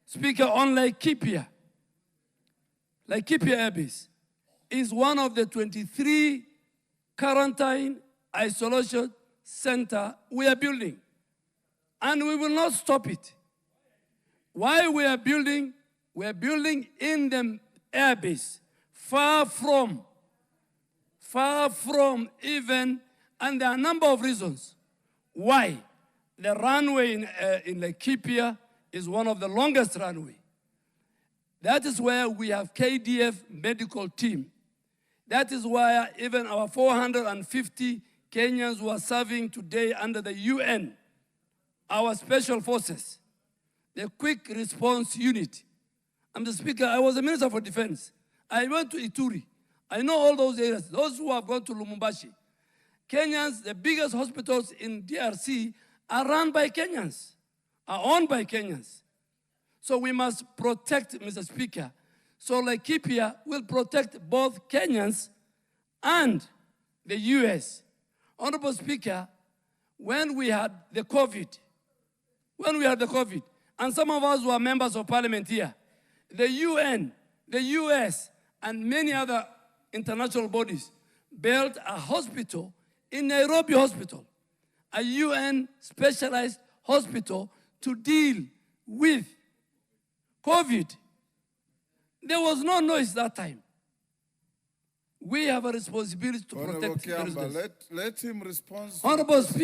Speaker, on Laikipia Air Base is one of the 23 quarantine isolation center we are building. And we will not stop it. Why we are building? We are building in the air base, far from even, and there are a number of reasons why. The runway in Laikipia is one of the longest runway. That is where we have KDF medical team. That is why even our 450 Kenyans who are serving today under the UN, our special forces, the quick response unit. I'm the Speaker, I was a Minister for Defense. I went to Ituri. I know all those areas. Those who have gone to Lumumbashi. Kenyans, the biggest hospitals in DRC are run by Kenyans, are owned by Kenyans. So we must protect, Mr. Speaker. So Laikipia will protect both Kenyans and the US. Honorable Speaker, when we had the COVID, and some of us were members of parliament here, the UN, the US, and many other international bodies built a hospital in Nairobi Hospital, a UN specialized hospital to deal with COVID. There was no noise that time. We have a responsibility to protect the residents. Let him respond. Honorable Speaker.